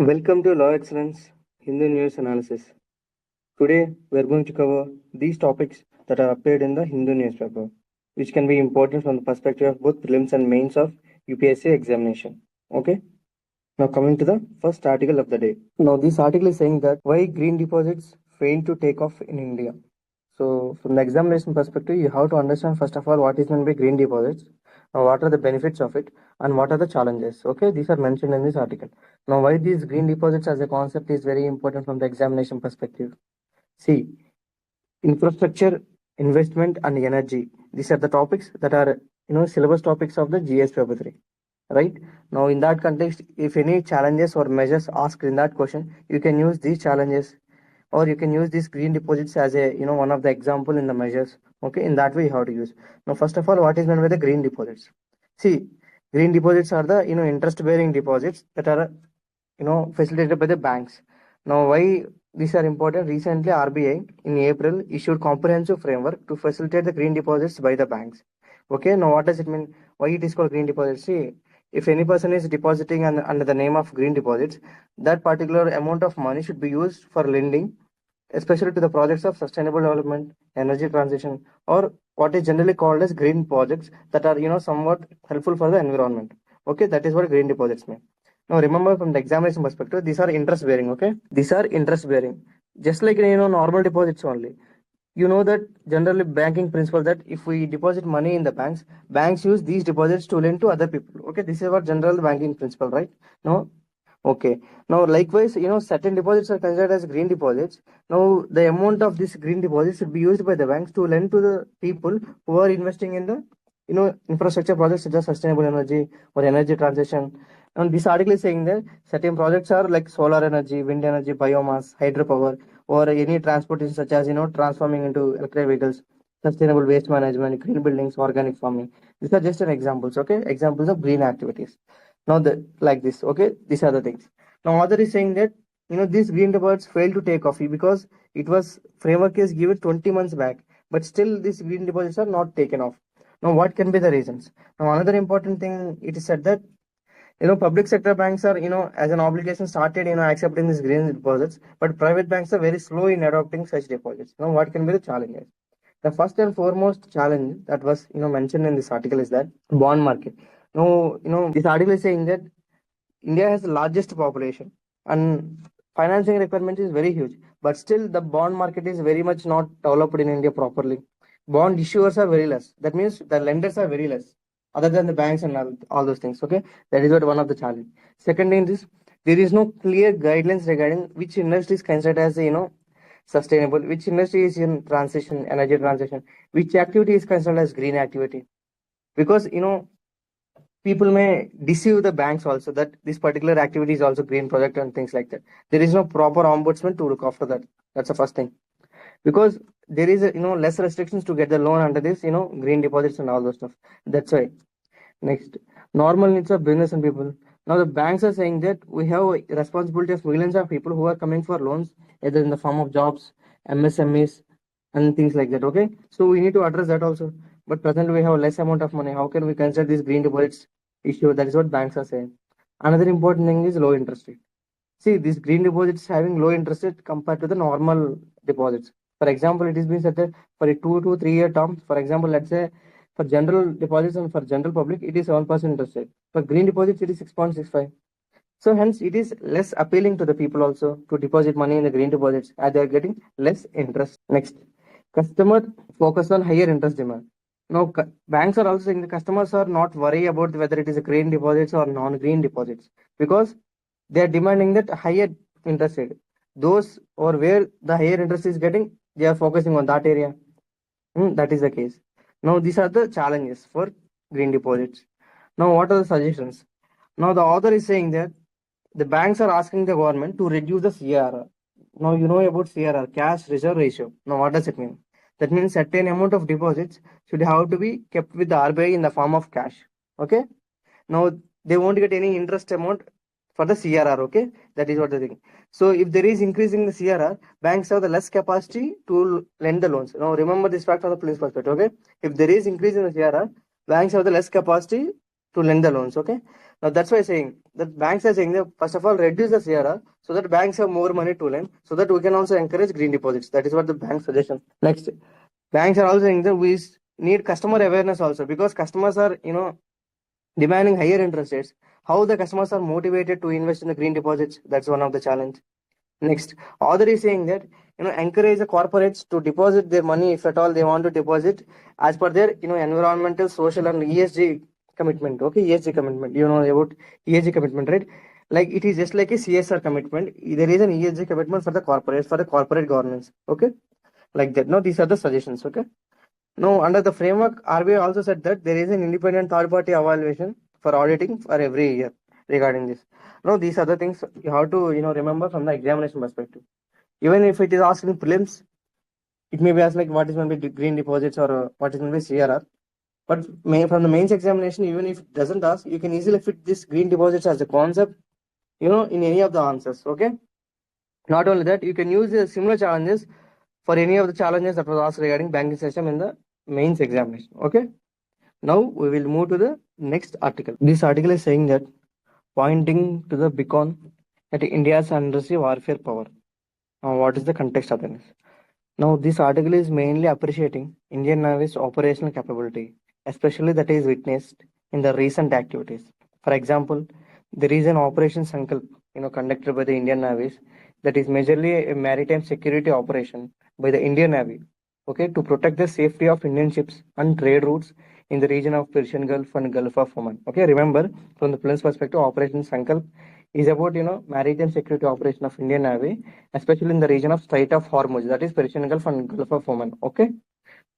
Welcome to Law Excellence Hindu News Analysis. Today we are going to cover these topics that are appeared in the Hindu newspaper, which can be important from the perspective of both prelims and mains of UPSC examination. Okay. Now coming to the first article of the day. Now this article is saying that why green deposits fail to take off in India. So from the examination perspective, you have to understand first of all what is meant by green deposits, what are the benefits of it, and what are the challenges. Okay, these are mentioned in this article. Now, why these green deposits as a concept is very important from the examination perspective. See, infrastructure, investment, and energy. These are the topics that are syllabus topics of the GS paper 3. Right now, in that context, if any challenges or measures asked in that question, you can use these challenges or you can use these green deposits as a one of the example in the measures. Okay, in that way you have to use. Now first of all, what is meant by the green deposits? See, green deposits are the interest bearing deposits that are facilitated by the banks. Now why these are important? Recently RBI in April issued comprehensive framework to facilitate the green deposits by the banks. Okay, now what does it mean? Why it is called green deposits? See, if any person is depositing under the name of green deposits, that particular amount of money should be used for lending, especially to the projects of sustainable development, energy transition, or what is generally called as green projects that are somewhat helpful for the environment. Okay, that is what green deposits mean. Now remember from the examination perspective, these are interest bearing. Okay, these are interest bearing, just like normal deposits only. You know that generally banking principle that if we deposit money in the banks use these deposits to lend to other people. Okay, this is what general banking principle, right? No. Okay. Now, likewise, certain deposits are considered as green deposits. Now, the amount of this green deposits should be used by the banks to lend to the people who are investing in the, infrastructure projects such as sustainable energy or energy transition. And this article is saying that certain projects are like solar energy, wind energy, biomass, hydropower, or any transportation such as, transforming into electric vehicles, sustainable waste management, green buildings, organic farming. These are just an examples, okay? Examples of green activities. Now the like this, okay, these are the things. Now author is saying that these green deposits failed to take off because it was framework is given 20 months back, but still these green deposits are not taken off. Now what can be the reasons? Now another important thing, it is said that public sector banks are as an obligation started accepting these green deposits, but private banks are very slow in adopting such deposits. Now what can be the challenges? The first and foremost challenge that was mentioned in this article is that bond market. Now this article is saying that India has the largest population and financing requirement is very huge, but still the bond market is very much not developed in India properly. Bond issuers are very less. That means the lenders are very less, other than the banks and all those things. Okay, that is what one of the challenge. Second thing is there is no clear guidelines regarding which industry is considered as sustainable, which industry is in transition, energy transition, which activity is considered as green activity. Because people may deceive the banks also that this particular activity is also green project and things like that. There is no proper ombudsman to look after that. That's the first thing. Because there is less restrictions to get the loan under this green deposits and all those stuff. That's why. Next, normal needs of business and people. Now the banks are saying that we have a responsibility of millions of people who are coming for loans, either in the form of jobs, MSMEs, and things like that. Okay, so we need to address that also. But presently we have less amount of money. How can we consider this green deposits issue? That is what banks are saying. Another important thing is low interest rate. See, these green deposits having low interest rate compared to the normal deposits. For example, it is being said that for a 2 to 3 year term, for example, let's say for general deposits and for general public, it is 7% interest rate. For green deposits, it is 6.65. So hence, it is less appealing to the people also to deposit money in the green deposits as they are getting less interest. Next, customer focus on higher interest demand. Now, banks are also saying the customers are not worried about whether it is a green deposits or non-green deposits because they are demanding that higher interest rate. Those or where the higher interest is getting, they are focusing on that area. That is the case. Now, these are the challenges for green deposits. Now, what are the suggestions? Now, the author is saying that the banks are asking the government to reduce the CRR. Now, you know about CRR, cash reserve ratio. Now, what does it mean? That means certain amount of deposits should have to be kept with the RBI in the form of cash. Okay. Now, they won't get any interest amount for the CRR. Okay. That is what the thing. So, if there is increase in the CRR, banks have the less capacity to lend the loans. Now, remember this fact from the police perspective. Okay. If there is increase in the CRR, banks have the less capacity to lend the loans. Okay. Now that's why saying that banks are saying that first of all reduce the CRR so that banks have more money to lend, so that we can also encourage green deposits. That is what the bank suggestion. Next, banks are also saying that we need customer awareness also, because customers are demanding higher interest rates. How the customers are motivated to invest in the green deposits? That's one of the challenge. Next, author is saying that encourage the corporates to deposit their money if at all they want to deposit as per their environmental, social, and ESG commitment. Okay, ESG commitment. You know about ESG commitment, right? Like it is just like a CSR commitment. There is an ESG commitment for the corporates, for the corporate governance. Okay, like that. Now these are the suggestions. Okay. Now under the framework, RBI also said that there is an independent third-party evaluation for auditing for every year regarding this. Now these are the things you have to remember from the examination perspective. Even if it is asked in prelims, it may be asked like what is going to be green deposits or what is going to be CRR. But from the mains examination, even if it doesn't ask, you can easily fit this green deposits as a concept, in any of the answers. Okay. Not only that, you can use the similar challenges for any of the challenges that was asked regarding banking system in the mains examination. Okay. Now we will move to the next article. This article is saying that pointing to the beacon at India's undersea warfare power. Now, what is the context of this? Now, this article is mainly appreciating Indian Navy's operational capability, especially that is witnessed in the recent activities. For example, there is an Operation Sankalp, conducted by the Indian Navies, that is majorly a maritime security operation by the Indian Navy, okay, to protect the safety of Indian ships and trade routes in the region of Persian Gulf and Gulf of Oman. Okay, remember from the plane's perspective, Operation Sankalp is about maritime security operation of Indian Navy, especially in the region of Strait of Hormuz, that is Persian Gulf and Gulf of Oman. Okay,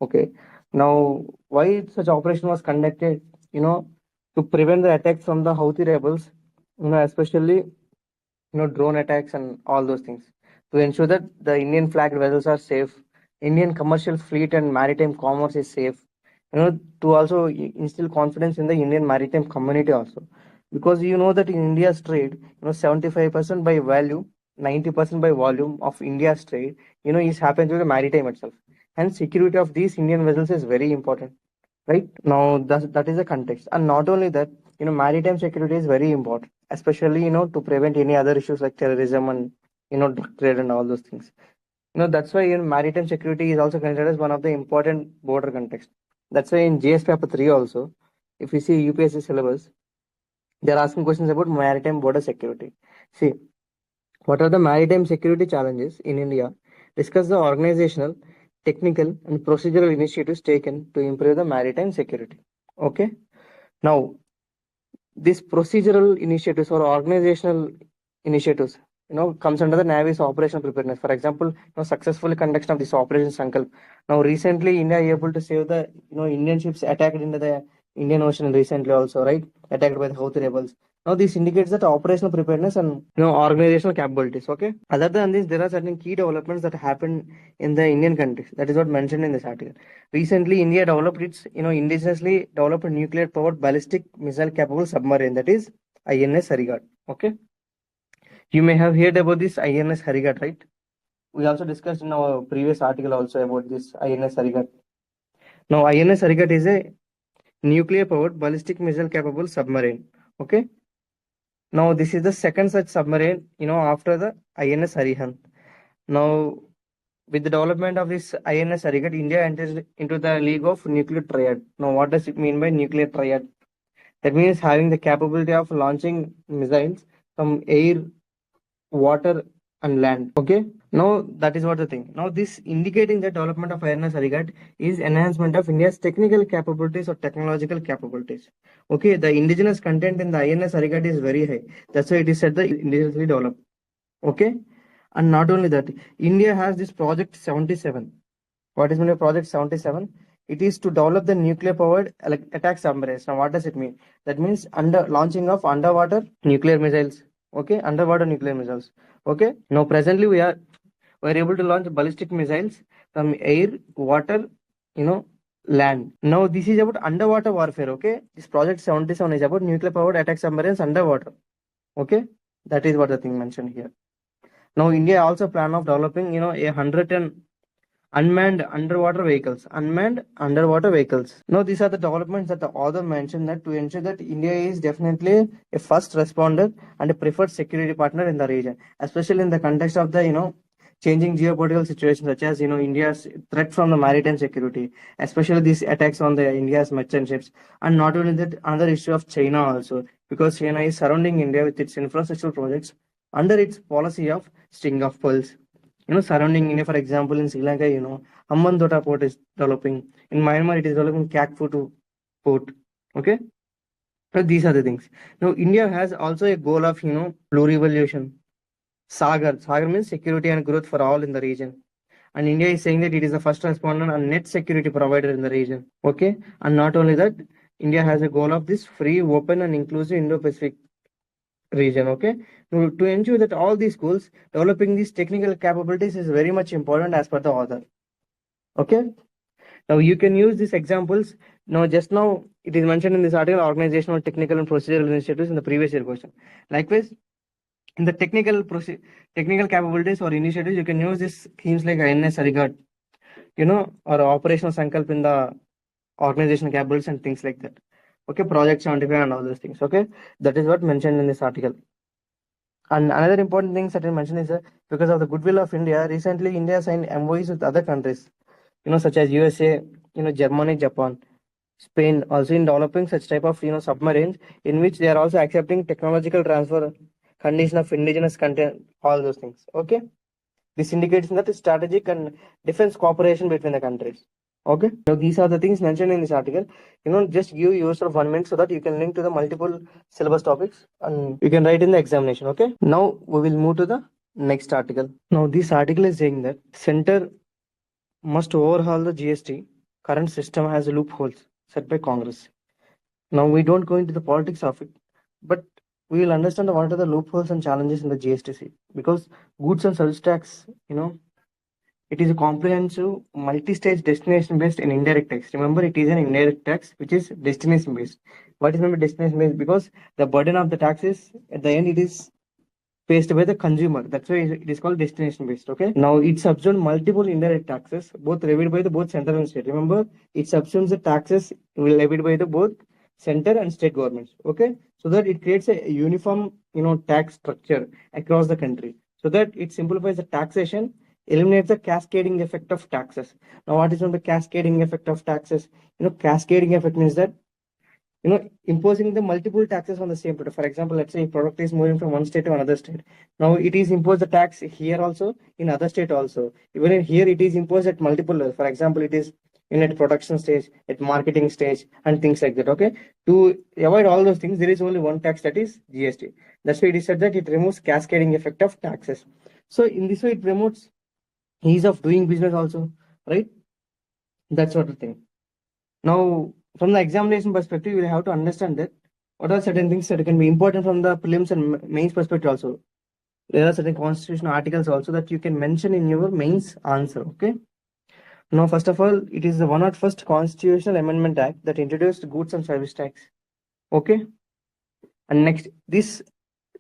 okay. Now, why such operation was conducted? To prevent the attacks from the Houthi rebels, especially drone attacks and all those things, to ensure that the Indian flagged vessels are safe, Indian commercial fleet and maritime commerce is safe, to also instill confidence in the Indian maritime community also. Because that in India's trade, 75% by value, 90% by volume of India's trade, is happened to the maritime itself. And security of these Indian vessels is very important, right? Now that is the context. And not only that, maritime security is very important, especially to prevent any other issues like terrorism and drug trade and all those things. That's why maritime security is also considered as one of the important border context. That's why in GS paper 3 also, if you see UPSC syllabus, they're asking questions about maritime border security. See, what are the maritime security challenges in India? Discuss the organizational, technical, and procedural initiatives taken to improve the maritime security. Okay. Now, these procedural initiatives or organizational initiatives, comes under the Navy's operational preparedness. For example, successful conduction of this Operation Sankalp. Now, recently, India able to save the Indian ships attacked into the Indian Ocean recently also, right? Attacked by the Houthi rebels. Now, this indicates that operational preparedness and organizational capabilities. Okay. Other than this, there are certain key developments that happened in the Indian countries. That is what mentioned in this article. Recently, India developed its indigenously developed nuclear powered ballistic missile capable submarine, that is INS Harighat. Okay. You may have heard about this INS Harighat, right? We also discussed in our previous article also about this INS Harighat. Now, INS Harighat is a nuclear powered ballistic missile capable submarine. Okay. Now, this is the second such submarine, after the INS Arihant. Now, with the development of this INS Harighat, India enters into the league of nuclear triad. Now, what does it mean by nuclear triad? That means having the capability of launching missiles from air, water, and land. Okay. Now that is what the thing. Now this indicating the development of INS Harighat is enhancement of India's technical capabilities or technological capabilities. Okay. The indigenous content in the INS Harighat is very high. That's why it is said the indigenously developed. Okay. And not only that, India has this project 77. What is meant by project 77? It is to develop the nuclear powered attack submarines. Now what does it mean? That means launching of underwater nuclear missiles. Okay, underwater nuclear missiles. Okay. Now presently we're able to launch ballistic missiles from air, water, land. Now this is about underwater warfare. Okay, this project 77 is about nuclear powered attack submarines underwater. Okay, that is what the thing mentioned here. Now India also plan of developing a 110 unmanned underwater vehicles. Now, these are the developments that the author mentioned that to ensure that India is definitely a first responder and a preferred security partner in the region, especially in the context of the changing geopolitical situations such as India's threat from the maritime security, especially these attacks on the India's merchant ships, and not only that, another issue of China also, because China is surrounding India with its infrastructural projects under its policy of string of pearls. Surrounding India, for example, in Sri Lanka, Hambantota port is developing. In Myanmar, it is developing Kakfutu port. Okay, so these are the things. Now, India has also a goal of blue revolution. Sagar means security and growth for all in the region. And India is saying that it is the first responder and net security provider in the region. Okay, and not only that, India has a goal of this free, open, and inclusive Indo-Pacific region. Okay, now, to ensure that all these goals, developing these technical capabilities is very much important as per the author. Okay, now you can use these examples. Now, just now it is mentioned in this article, organizational, technical, and procedural initiatives in the previous year question. Likewise, in the technical capabilities or initiatives, you can use these schemes like INS Arigat, or operational sankalp in the organizational capabilities and things like that. Okay, project 75 and all those things. Okay, that is what mentioned in this article. And another important thing that I mentioned is that because of the goodwill of India, recently India signed MOUs with other countries, such as USA, Germany, Japan, Spain, also in developing such type of submarines in which they are also accepting technological transfer, condition of indigenous content, all those things. Okay, this indicates that the strategic and defense cooperation between the countries. Okay, now these are the things mentioned in this article. Just give yourself 1 minute so that you can link to the multiple syllabus topics and you can write in the examination. Okay, now we will move to the next article. Now, this article is saying that center must overhaul the GST. Current system has loopholes set by Congress. Now, we don't go into the politics of it, but we will understand what are the loopholes and challenges in the GST because goods and service tax, it is a comprehensive multi-stage destination based and indirect tax. Remember, it is an indirect tax which is destination based. What is meant by destination based? Because the burden of the tax is at the end it is faced by the consumer. That's why it is called destination based. Okay. Now it subsumes multiple indirect taxes, both levied by the both center and state. Remember, it subsumes the taxes will levied by the both center and state governments. Okay, so that it creates a uniform tax structure across the country, so that it simplifies the taxation, eliminates the cascading effect of taxes. Now, what is the cascading effect of taxes? Cascading effect means that imposing the multiple taxes on the same product. For example, let's say a product is moving from one state to another state. Now it is imposed the tax here also, in other state also. Even in here, it is imposed at multiple levels. For example, it is in at production stage, at marketing stage, and things like that. Okay. To avoid all those things, there is only one tax, that is GST. That's why it is said that it removes cascading effect of taxes. So in this way, it promotes ease of doing business also, right? That sort of thing. Now, from the examination perspective, you will have to understand that what are certain things that can be important from the prelims and mains perspective also. There are certain constitutional articles also that you can mention in your mains answer. Okay. Now, first of all, it is the 101st Constitutional Amendment Act that introduced goods and service tax. Okay. And next, this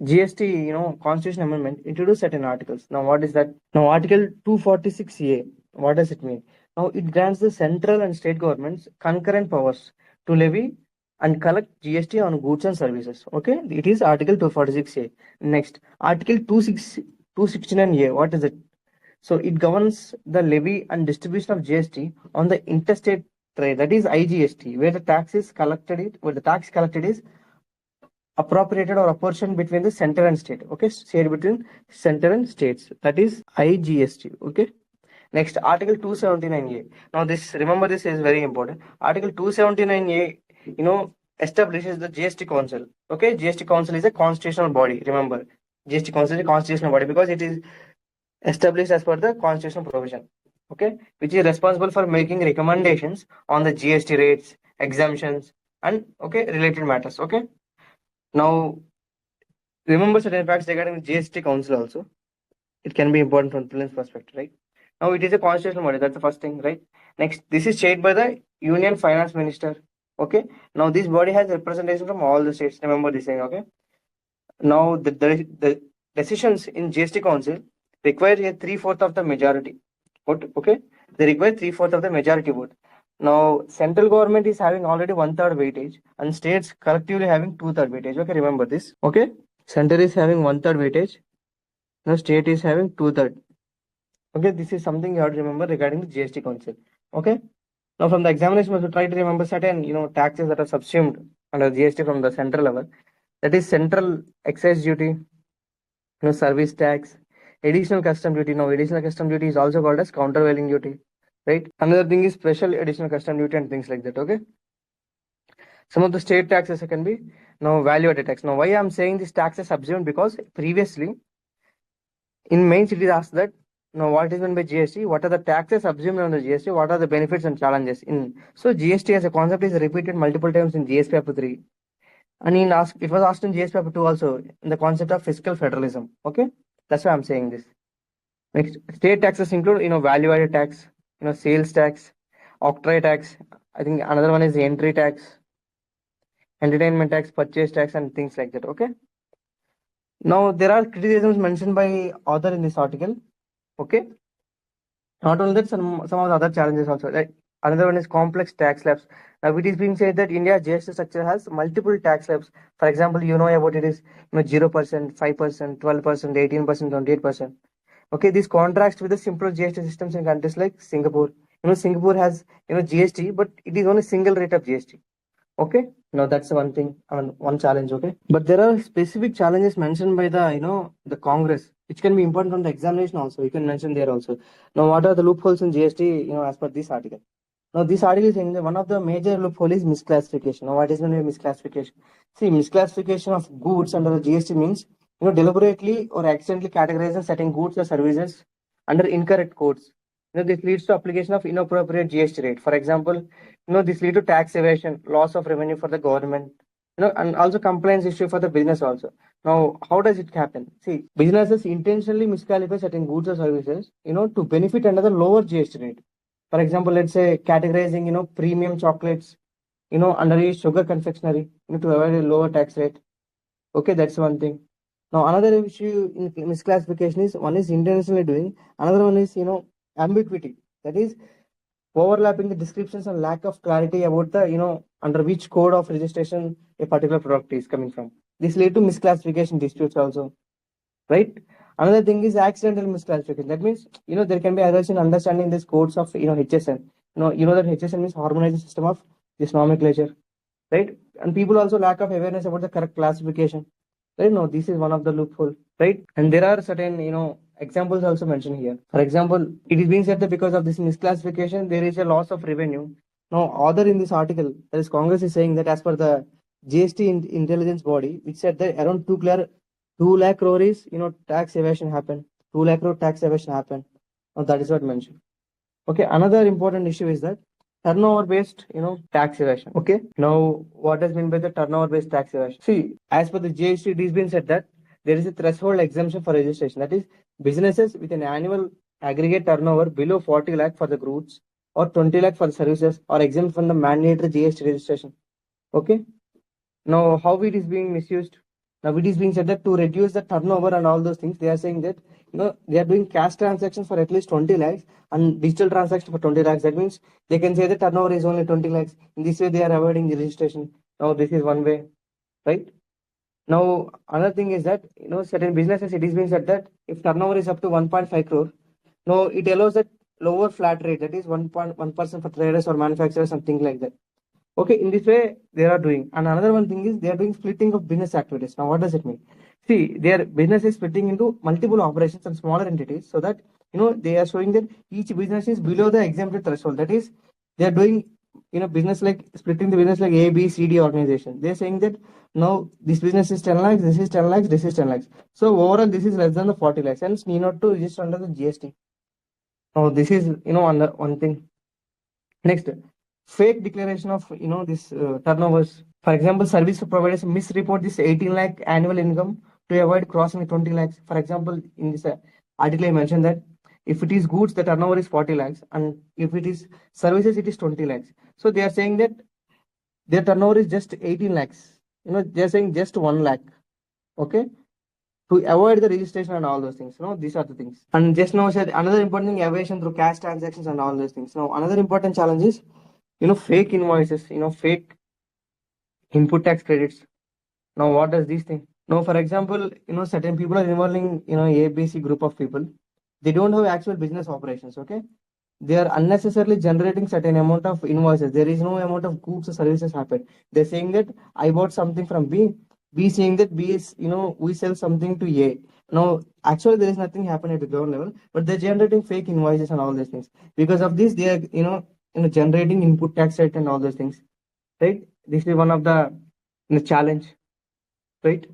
GST, Constitutional Amendment introduced certain articles. Now, what is that? Now, Article 246A. What does it mean? Now, it grants the central and state governments concurrent powers to levy and collect GST on goods and services. Okay, it is Article 246A. Next, Article 269A. What is it? So, it governs the levy and distribution of GST on the interstate trade, that is IGST, where the tax collected is appropriated or apportioned between the center and state. Okay, shared between center and states, that is IGST. Okay. Next, Article 279A. Now, remember, this is very important. Article 279A, establishes the GST Council. Okay, GST Council is a constitutional body. Remember, GST Council is a constitutional body because it is established as per the constitutional provision. Okay, which is responsible for making recommendations on the GST rates, exemptions, and related matters. Okay. Now, remember certain facts regarding the GST Council also. It can be important from prelims perspective, right? Now, it is a constitutional body. That's the first thing, right? Next, this is chaired by the Union Finance Minister. Okay. Now, this body has representation from all the states. Remember this thing. Okay. Now, the decisions in GST Council require a 3/4 of the majority. Okay. They require 3/4 of the majority vote. Now, central government is having already 1/3 weightage, and states collectively having 2/3 weightage. Okay, remember this. Okay, center is having 1/3 weightage. Now, state is having 2/3. Okay, this is something you have to remember regarding the GST concept. Okay. Now, from the examination, we try to remember certain taxes that are subsumed under GST from the central level. That is central excise duty, service tax, additional custom duty. Now, additional custom duty is also called as countervailing duty, right? Another thing is special additional custom duty and things like that. Okay. Some of the state taxes can be now value-added tax. Now, why I'm saying this tax is subsumed, because previously in mains it is asked that now what is meant by GST, what are the taxes subsumed under GST, what are the benefits and challenges in. So GST as a concept is repeated multiple times in GS paper 3, and it was asked in GS paper 2 also, in the concept of fiscal federalism. Okay, that's why I'm saying this. Next, state taxes include value-added tax, sales tax, octroi tax. I think another one is the entry tax, entertainment tax, purchase tax, and things like that. Okay. Now there are criticisms mentioned by author in this article. Okay. Not only that, some of the other challenges also. Like another one is complex tax slabs. Now it is being said that India GST structure has multiple tax slabs. For example, about it is 0%, 5%, 12%, 18%, 28%. Okay, this contrasts with the simpler GST systems in countries like Singapore. Singapore has GST, but it is only single rate of GST. Okay, now that's one thing, one challenge. Okay, but there are specific challenges mentioned by the Congress, which can be important on the examination also. You can mention there also. Now, what are the loopholes in GST? As per this article. Now, this article is saying that one of the major loophole is misclassification. Now, what is meant by misclassification? See, misclassification of goods under the GST means deliberately or accidentally categorizing certain goods or services under incorrect codes. This leads to application of inappropriate GST rate. For example, this lead to tax evasion, loss of revenue for the government, and also compliance issue for the business also. Now, how does it happen? See, businesses intentionally miscalculate certain goods or services, to benefit under the lower GST rate. For example, let's say categorizing, premium chocolates, under a sugar confectionery, to avoid a lower tax rate. Okay, that's one thing. Now, another issue in misclassification is, one is intentionally doing, another one is, ambiguity. That is overlapping the descriptions and lack of clarity about the under which code of registration a particular product is coming from. This lead to misclassification disputes also, right? Another thing is accidental misclassification. That means there can be errors in understanding these codes of HSN. That HSN means harmonized system of this nomenclature, right? And people also lack of awareness about the correct classification, right? No, this is one of the loophole, right? And there are certain examples also mentioned here. For example, it is being said that because of this misclassification, there is a loss of revenue. Now, author in this article, that is Congress, is saying that as per the GST intelligence body, which said that around 2 lakh crore is tax evasion happened. 2 lakh crore tax evasion happened. Now, that is what mentioned. Okay, another important issue is that turnover based tax evasion. Okay, now what does mean by the turnover based tax evasion? See, as per the GST, it is been said that there is a threshold exemption for registration. That is, businesses with an annual aggregate turnover below 40 lakh for the goods or 20 lakh for the services are exempt from the mandatory GST registration. Okay, now how it is being misused? Now it is being said that to reduce the turnover and all those things, they are saying that they are doing cash transactions for at least 20 lakhs and digital transactions for 20 lakhs. That means they can say the turnover is only 20 lakhs. In this way, they are avoiding the registration. Now this is one way, right? Now another thing is that certain businesses, it is being said that if turnover is up to 1.5 crore, now it allows that lower flat rate, that is 1.1% for traders or manufacturers and things like that. Okay, in this way they are doing. And another one thing is they are doing splitting of business activities. Now, what does it mean? See, their business is splitting into multiple operations and smaller entities, so that they are showing that each business is below the exempted threshold. That is, they are doing business like splitting the business like A, B, C, D organization. They are saying that now this business is 10 lakhs, this is 10 lakhs, this is 10 lakhs. So overall, this is less than the 40 lakhs, and need not to register under the GST. Now, this is under one thing. Next, fake declaration of this turnovers. For example, service providers misreport this 18 lakh annual income to avoid crossing 20 lakhs. For example, in this article I mentioned that if it is goods, the turnover is 40 lakhs, and if it is services, it is 20 lakhs. So they are saying that their turnover is just 18 lakhs. They are saying just 1 lakh. Okay. to avoid the registration and all those things. These are the things. And just now said another important thing, evasion through cash transactions and all those things. Now another important challenge is, fake invoices, fake input tax credits. Now what does this thing? Now, for example, certain people are involving, ABC group of people. They don't have actual business operations. Okay, they are unnecessarily generating certain amount of invoices. There is no amount of goods or services happen. They're saying that I bought something from B saying that B is, we sell something to A. Now actually there is nothing happening at the ground level, but they're generating fake invoices and all these things. Because of this, they are, generating input tax rate and all those things, right? This is one of the challenge, right?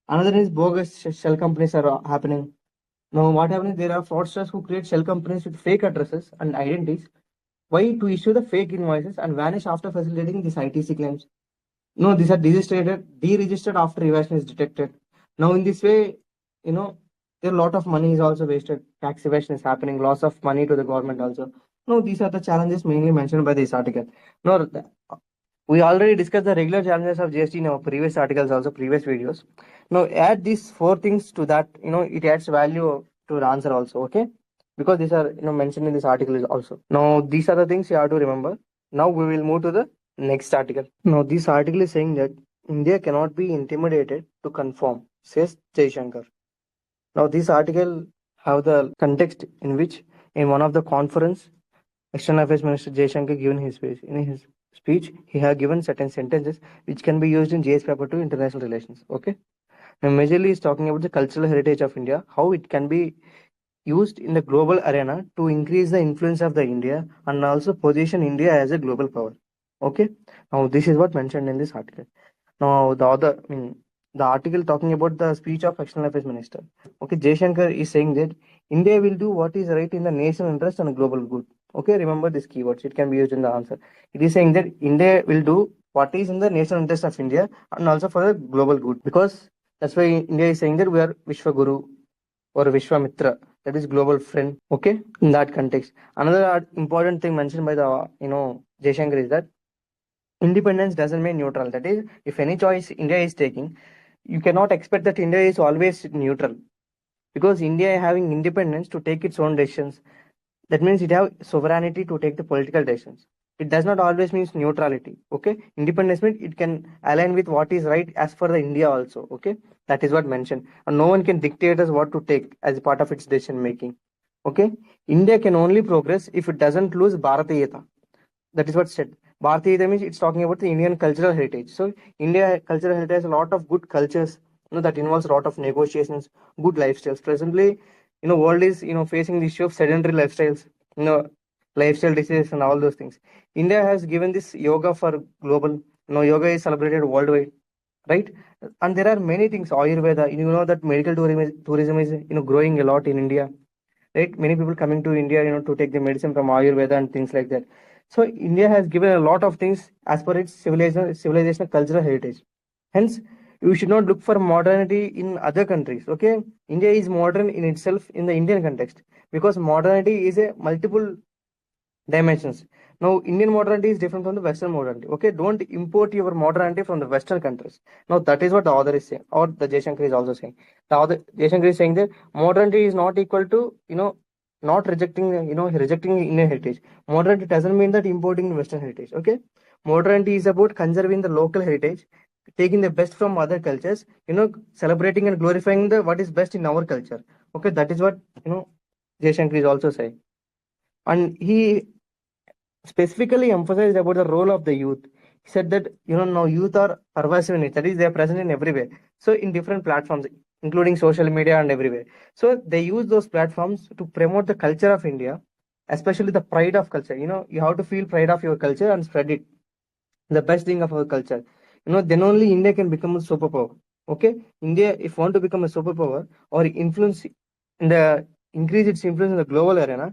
Another is bogus shell companies are happening. Now, what happens? There are fraudsters who create shell companies with fake addresses and identities. Why? To issue the fake invoices and vanish after facilitating these ITC claims. No, these are deregistered after evasion is detected. Now, in this way, there a lot of money is also wasted. Tax evasion is happening, loss of money to the government also. No, these are the challenges mainly mentioned by this article. No, we already discussed the regular challenges of GST in our previous articles, also previous videos. Now add these four things to that, it adds value to the answer also, okay? Because these are, mentioned in this article is also. Now these are the things you have to remember. Now we will move to the next article. Now this article is saying that India cannot be intimidated to conform, says Jaishankar. Now this article have the context in which in one of the conference, External Affairs Minister Jaishankar given his speech. In his speech, he has given certain sentences which can be used in GS paper 2 international relations. Okay. Now, majorly is talking about the cultural heritage of India, how it can be used in the global arena to increase the influence of the India and also position India as a global power. Okay. Now, this is what mentioned in this article. Now, the article talking about the speech of External Affairs Minister. Okay, Jaishankar is saying that India will do what is right in the national interest and global good. Okay, remember these keywords. It can be used in the answer. It is saying that India will do what is in the national interest of India and also for the global good. Because that's why India is saying that we are Vishwa Guru or Vishwamitra, that is global friend. Okay, in that context. Another important thing mentioned by the Jaishankar is that independence doesn't mean neutral. That is, if any choice India is taking, you cannot expect that India is always neutral, because India having independence to take its own decisions. That means it have sovereignty to take the political decisions. It does not always means neutrality. Okay, independence means it can align with what is right as for the India also. Okay, that is what mentioned, and no one can dictate us what to take as a part of its decision making. Okay, India can only progress if it doesn't lose Bharatiyata. That is what said. Bharatiya means it's talking about the Indian cultural heritage. So India cultural heritage has a lot of good cultures, that involves a lot of negotiations, good lifestyles. Presently, world is facing the issue of sedentary lifestyles, lifestyle diseases and all those things. India has given this yoga for global. Yoga is celebrated worldwide, right? And there are many things. Ayurveda, that medical tourism is growing a lot in India, right? Many people coming to India, to take the medicine from Ayurveda and things like that. So India has given a lot of things as per its civilization, cultural heritage. Hence, you should not look for modernity in other countries. Okay, India is modern in itself in the Indian context, because modernity is a multiple dimensions. Now, Indian modernity is different from the Western modernity. Okay, don't import your modernity from the Western countries. Now, that is what the author is saying, or the Jaishankar is also saying. The author Jaishankar is saying that modernity is not equal to not rejecting rejecting Indian heritage. Modernity doesn't mean that importing Western heritage. Okay, modernity is about conserving the local heritage, taking the best from other cultures. Celebrating and glorifying the what is best in our culture. Okay, that is what Jaishankar is also saying, and he specifically emphasized about the role of the youth. He said that now youth are pervasive in it. That is, they are present in everywhere. So in different platforms, including social media and everywhere. So they use those platforms to promote the culture of India, especially the pride of culture. You have to feel pride of your culture and spread it. The best thing of our culture. Then only India can become a superpower. Okay, India, if want to become a superpower or influence in the increase its influence in the global arena,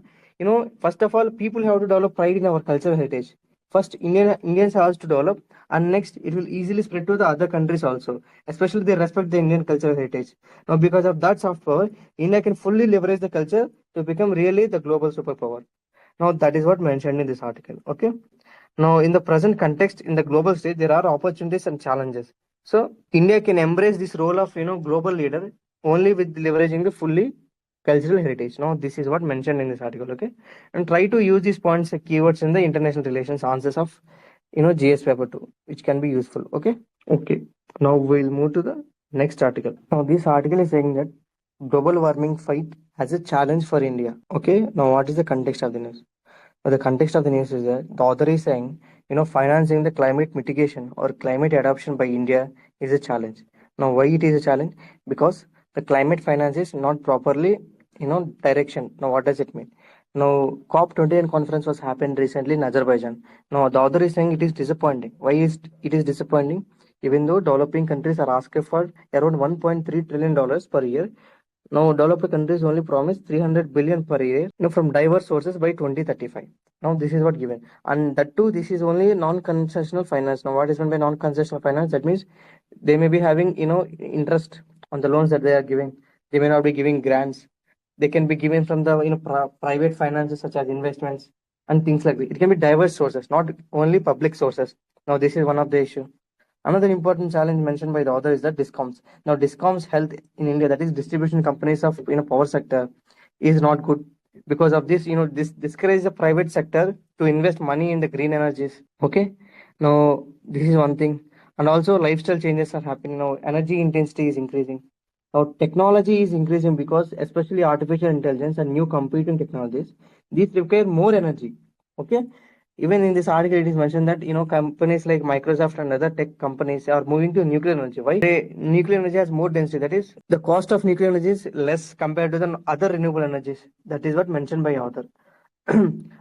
first of all, people have to develop pride in our cultural heritage. First, Indians have to develop, and next, it will easily spread to the other countries also. Especially, they respect the Indian cultural heritage. Now, because of that soft power, India can fully leverage the culture to become really the global superpower. Now, that is what mentioned in this article. Okay. Now, in the present context, in the global stage, there are opportunities and challenges. So, India can embrace this role of global leader only with leveraging the fully cultural heritage. Now, this is what mentioned in this article, okay? And try to use these points, keywords in the international relations answers of, GS paper 2, which can be useful, okay? Okay. Now we'll move to the next article. Now, this article is saying that global warming fight as a challenge for India. Okay. Now, what is the context of the news? Well, the context of the news is that the author is saying, financing the climate mitigation or climate adoption by India is a challenge. Now, why it is a challenge? Because the climate finance is not properly, direction. Now, what does it mean? Now, COP 21 conference was happened recently in Azerbaijan. Now, the author is saying it is disappointing. Why is it is disappointing? Even though developing countries are asked for around $1.3 trillion per year, now, developed countries only promise 300 billion per year, from diverse sources by 2035. Now, this is what given, and that too, this is only non-concessional finance. Now, what is meant by non-concessional finance? That means they may be having, interest on the loans that they are giving. They may not be giving grants. They can be given from the private finances such as investments and things like that. It can be diverse sources, not only public sources. Now, this is one of the issue. Another important challenge mentioned by the author is that discoms. Now, discoms health in India, that is distribution companies of power sector, is not good. Because of this, this discourages the private sector to invest money in the green energies. Okay. Now, this is one thing, and also lifestyle changes are happening now. Energy intensity is increasing. Now, technology is increasing because, especially artificial intelligence and new computing technologies, these require more energy. Okay. Even in this article, it is mentioned that companies like Microsoft and other tech companies are moving to nuclear energy. Why? Nuclear energy has more density. That is, the cost of nuclear energy is less compared to the other renewable energies. That is what mentioned by author.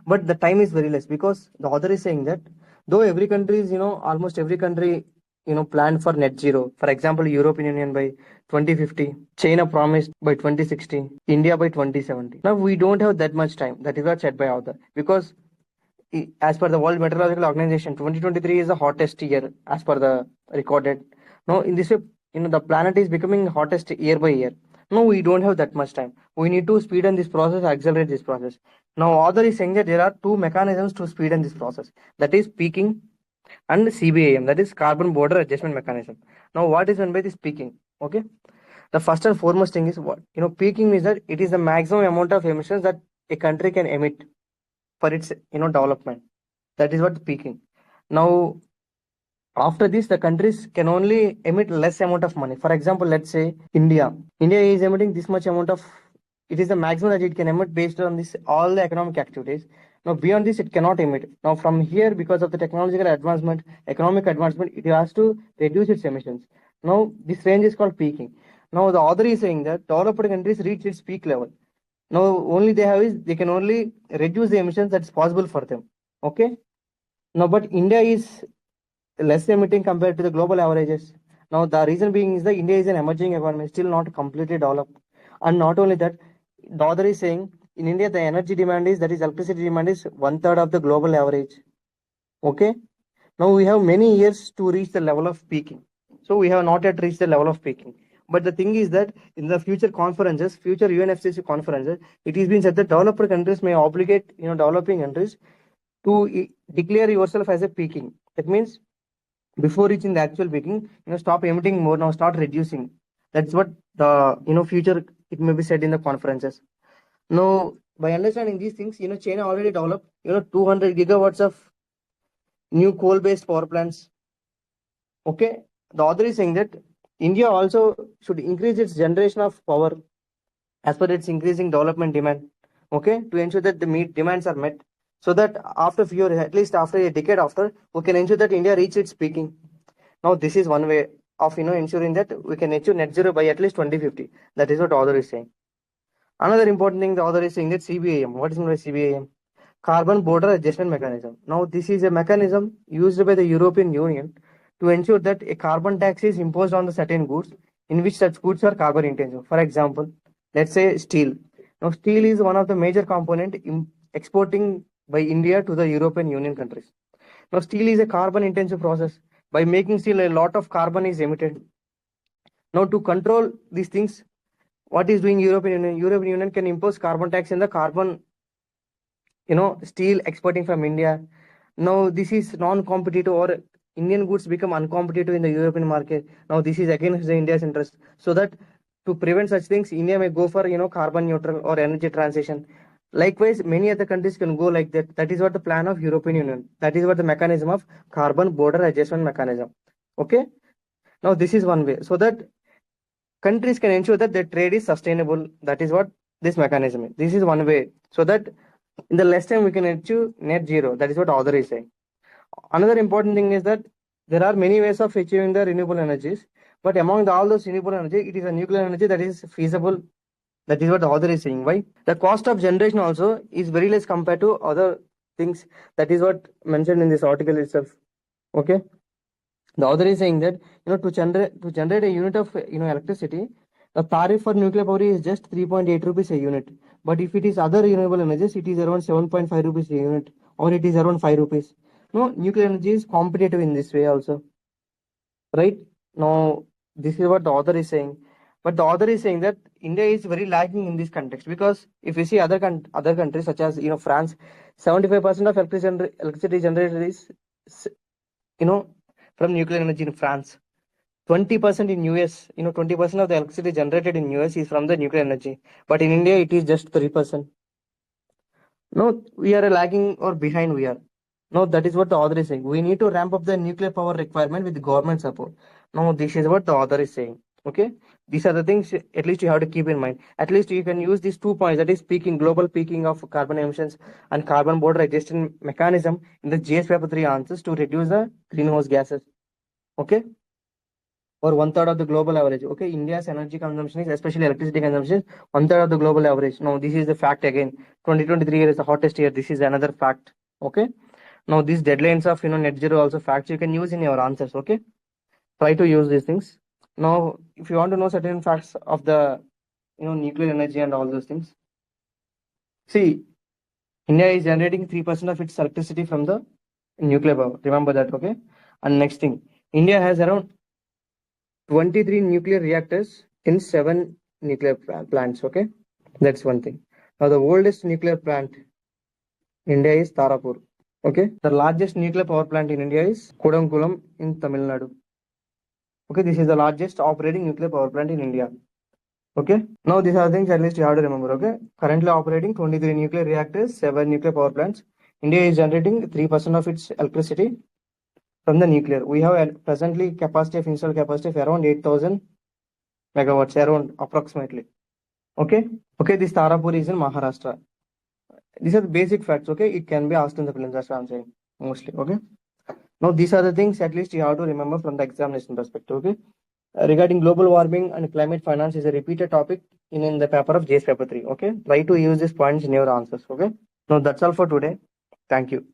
But the time is very less because the author is saying that though every country is, almost every country, planned for net zero. For example, European Union by 2050, China promised by 2060, India by 2070. Now we don't have that much time. That is what said by author, because as per the World Meteorological Organization, 2023 is the hottest year as per the recorded. Now, in this way, the planet is becoming hottest year by year. No, we don't have that much time. We need to speed this process, accelerate this process. Now, author is saying that there are two mechanisms to speed this process. That is peaking and CBAM, that is carbon border adjustment mechanism. Now, what is meant by this peaking? Okay. The first and foremost thing is what? Peaking is that it is the maximum amount of emissions that a country can emit for its development. That is what peaking. Now, after this, the countries can only emit less amount of money. For example, let's say India is emitting this much amount of, it is the maximum that it can emit based on this all the economic activities. Now, beyond this, it cannot emit. Now, from here, because of the technological advancement, economic advancement, it has to reduce its emissions. Now, this range is called peaking. Now, the author is saying that developed countries reach its peak level. Now, only they have is they can only reduce the emissions that's possible for them. Okay. Now, but India is less emitting compared to the global averages. Now, the reason being is that India is an emerging economy, still not completely developed. And not only that, the author is saying in India, the energy demand is, that is electricity demand is one third of the global average. Okay. Now, we have many years to reach the level of peaking. So, we have not yet reached the level of peaking. But the thing is that in the future conferences, future UNFCCC conferences, it is being said that developed countries may obligate, developing countries to declare yourself as a peaking. That means before reaching the actual peaking, stop emitting more, now start reducing. That's what the future it may be said in the conferences. Now, by understanding these things, China already developed 200 gigawatts of new coal-based power plants. Okay, the author is saying that India also should increase its generation of power as per its increasing development demand. Okay, to ensure that the demands are met, so that after few, at least after a decade after, we can ensure that India reach its peaking. Now, this is one way of ensuring that we can achieve net zero by at least 2050. That is what the author is saying. Another important thing the author is saying that CBAM. What is meant by CBAM? Carbon Border Adjustment Mechanism. Now, this is a mechanism used by the European Union to ensure that a carbon tax is imposed on the certain goods in which such goods are carbon intensive. For example, let's say steel. Now, steel is one of the major component in exporting by India to the European Union countries. Now, steel is a carbon intensive process. By making steel, a lot of carbon is emitted. Now, to control these things, what is doing European Union? European Union can impose carbon tax in the carbon, steel exporting from India. Now, this is non-competitive, or Indian goods become uncompetitive in the European market. Now, this is against the India's interest. So that to prevent such things, India may go for carbon neutral or energy transition. Likewise, many other countries can go like that. That is what the plan of European Union. That is what the mechanism of carbon border adjustment mechanism. Okay. Now this is one way, so that countries can ensure that their trade is sustainable. That is what this mechanism is. This is one way, so that in the less time we can achieve net zero. That is what author is saying. Another important thing is that there are many ways of achieving the renewable energies, but among all those renewable energy, it is a nuclear energy that is feasible. That is what the author is saying. Why? The cost of generation also is very less compared to other things. That is what mentioned in this article itself. Okay. The author is saying that to generate a unit of electricity, the tariff for nuclear power is just 3.8 rupees a unit. But if it is other renewable energies, it is around 7.5 rupees a unit, or it is around 5 rupees. No, nuclear energy is competitive in this way also. Right? Now, this is what the author is saying. But the author is saying that India is very lacking in this context, because if you see other countries such as France, 75% of electricity generated is you know from nuclear energy in France. 20% in US, 20% of the electricity generated in US is from the nuclear energy. But in India, it is just 3%. No, we are lagging or behind we are. No, that is what the author is saying. We need to ramp up the nuclear power requirement with government support. No, this is what the author is saying. Okay. These are the things at least you have to keep in mind. At least you can use these 2 points, that is global peaking of carbon emissions and carbon border adjustment mechanism in the GS paper 3 answers to reduce the greenhouse gases. Okay. Or one third of the global average. Okay, India's energy consumption is, especially electricity consumption, one third of the global average. Now, this is the fact again. 2023 is the hottest year. This is another fact. Okay. Now, these deadlines of net zero also facts you can use in your answers. Okay. Try to use these things. Now, if you want to know certain facts of the nuclear energy and all those things, see, India is generating 3% of its electricity from the nuclear power. Remember that. Okay. And next thing, India has around 23 nuclear reactors in 7 nuclear plants. Okay, that's one thing. Now, the oldest nuclear plant in India is Tarapur. Okay, the largest nuclear power plant in India is Kudankulam in Tamil Nadu. Okay, this is the largest operating nuclear power plant in India. Okay, now these are things at least you have to remember. Okay, currently operating 23 nuclear reactors, 7 nuclear power plants. India is generating 3% of its electricity from the nuclear. We have presently installed capacity of around 8,000 megawatts, around approximately. Okay. Okay, this Tarapur is in Maharashtra. These are the basic facts. Okay, it can be asked in the prelims. That's what I'm saying mostly. Okay. Now these are the things at least you have to remember from the examination perspective. Okay. Regarding global warming and climate finance is a repeated topic in the paper of JS paper 3. Okay. Try to use these points in your answers. Okay. Now that's all for today. Thank you.